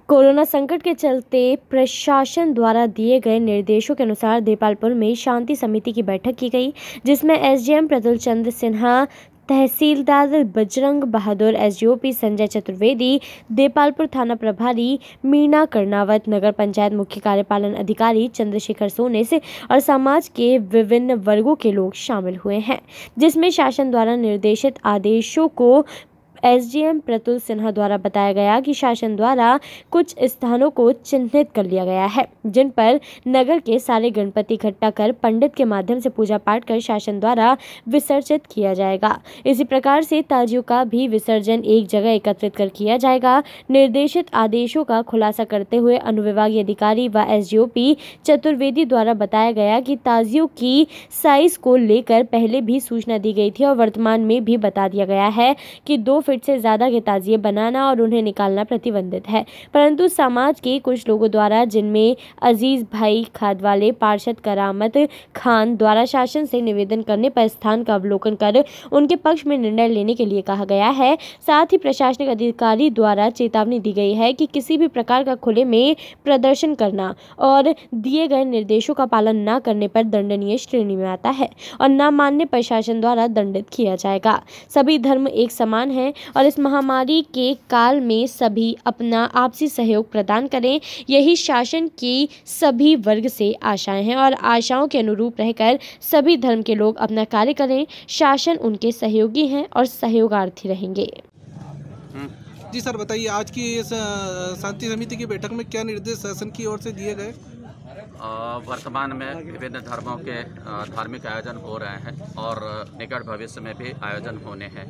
Corona संकट के चलते प्रशासन द्वारा दिए गए निर्देशों के अनुसार देपालपुर में शांति समिति की बैठक की गई, जिसमें एसडीएम प्रतुल चंद्र सिन्हा, तहसीलदार बजरंग बहादुर, एसडीओपी संजय चतुर्वेदी, देपालपुर थाना प्रभारी मीना कर्नावत, नगर पंचायत मुख्य कार्यपालन अधिकारी चंद्रशेखर सोनेस और समाज के विभिन्न वर्गों के लोग शामिल हुए हैं, जिसमें शासन द्वारा निर्देशित आदेशों को एसडीएम प्रतुल सिन्हा द्वारा बताया गया कि शासन द्वारा कुछ स्थानों को चिन्हित कर लिया गया है, जिन पर नगर के सारे गणपति इकट्ठा कर पंडित के माध्यम से पूजा पाठ कर शासन द्वारा विसर्जित किया जाएगा। इसी प्रकार से ताजियों का भी विसर्जन एक जगह एकत्रित कर किया जाएगा। निर्देशित आदेशों का खुलासा करते हुए अनुविभागीय अधिकारी व एसडीओपी चतुर्वेदी द्वारा बताया गया कि ताजियों की साइज को लेकर पहले भी सूचना दी गई थी और वर्तमान में भी बता दिया गया है कि 2 फीट से ज्यादा के ताजिए बनाना और उन्हें निकालना प्रतिबंधित है, परंतु समाज के कुछ लोगों द्वारा, जिनमें अजीज भाई खादवाले, पार्षद करामत खान द्वारा शासन से निवेदन करने पर स्थान का अवलोकन कर उनके पक्ष में निर्णय लेने के लिए कहा गया है। साथ ही प्रशासनिक अधिकारी द्वारा चेतावनी दी गई है कि किसी भी प्रकार का खुले में प्रदर्शन करना और दिए गए निर्देशों का पालन न करने पर दंडनीय श्रेणी में आता है और न मानने पर शासन द्वारा दंडित किया जाएगा। सभी धर्म एक समान है और इस महामारी के काल में सभी अपना आपसी सहयोग प्रदान करें, यही शासन की सभी वर्ग से आशाएं हैं और आशाओं के अनुरूप रहकर सभी धर्म के लोग अपना कार्य करें। शासन उनके सहयोगी हैं और सहयोगार्थी रहेंगे। जी सर, बताइए आज की इस शांति समिति की बैठक में क्या निर्देश शासन की ओर से दिए गए? वर्तमान में विभिन्न धर्मों के धार्मिक आयोजन हो रहे हैं और निकट भविष्य में भी आयोजन होने हैं।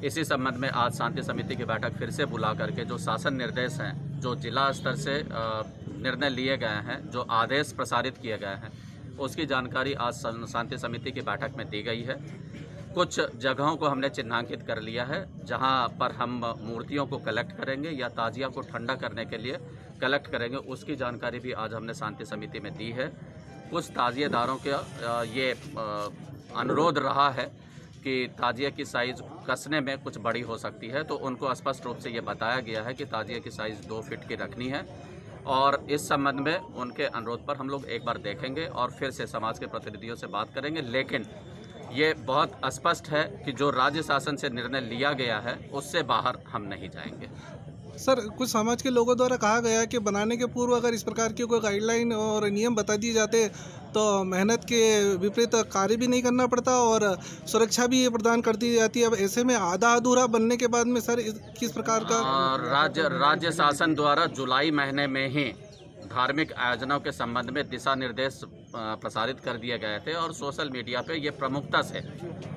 इसी संबंध में आज शांति समिति की बैठक फिर से बुला करके जो शासन निर्देश हैं, जो जिला स्तर से निर्णय लिए गए हैं, जो आदेश प्रसारित किए गए हैं, उसकी जानकारी आज शांति समिति की बैठक में दी गई है। कुछ जगहों को हमने चिन्हांकित कर लिया है जहां पर हम मूर्तियों को कलेक्ट करेंगे या ताजिया को ठंडा करने के लिए कलेक्ट करेंगे, उसकी जानकारी भी आज हमने शांति समिति में दी है। कुछ ताजिएदारों का ये अनुरोध रहा है कि ताजिए की साइज़ कसने में कुछ बड़ी हो सकती है, तो उनको स्पष्ट रूप से ये बताया गया है कि ताजिए की साइज़ 2 फीट की रखनी है और इस संबंध में उनके अनुरोध पर हम लोग एक बार देखेंगे और फिर से समाज के प्रतिनिधियों से बात करेंगे। लेकिन ये बहुत स्पष्ट है कि जो राज्य शासन से निर्णय लिया गया है उससे बाहर हम नहीं जाएंगे। सर, कुछ समाज के लोगों द्वारा कहा गया है कि बनाने के पूर्व अगर इस प्रकार की कोई गाइडलाइन और नियम बता दिए जाते तो मेहनत के विपरीत कार्य भी नहीं करना पड़ता और सुरक्षा भी प्रदान कर दी जाती है। अब ऐसे में आधा अधूरा बनने के बाद में सर किस प्रकार का राज्य शासन द्वारा जुलाई महीने में ही धार्मिक आयोजनों के संबंध में दिशा निर्देश प्रसारित कर दिए गए थे और सोशल मीडिया पे ये प्रमुखता से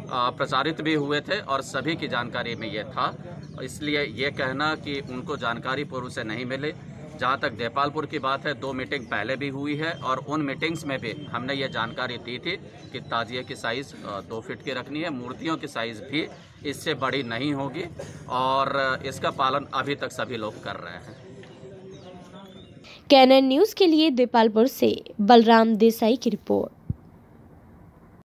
प्रसारित भी हुए थे और सभी की जानकारी में ये था। इसलिए ये कहना कि उनको जानकारी पूर्व से नहीं मिली। जहाँ तक देपालपुर की बात है, 2 मीटिंग पहले भी हुई है और उन मीटिंग्स में भी हमने ये जानकारी दी थी कि ताजिए की साइज़ 2 फीट की रखनी है, मूर्तियों की साइज़ भी इससे बड़ी नहीं होगी और इसका पालन अभी तक सभी लोग कर रहे हैं। कैनन न्यूज़ के लिए देपालपुर से बलराम देसाई की रिपोर्ट।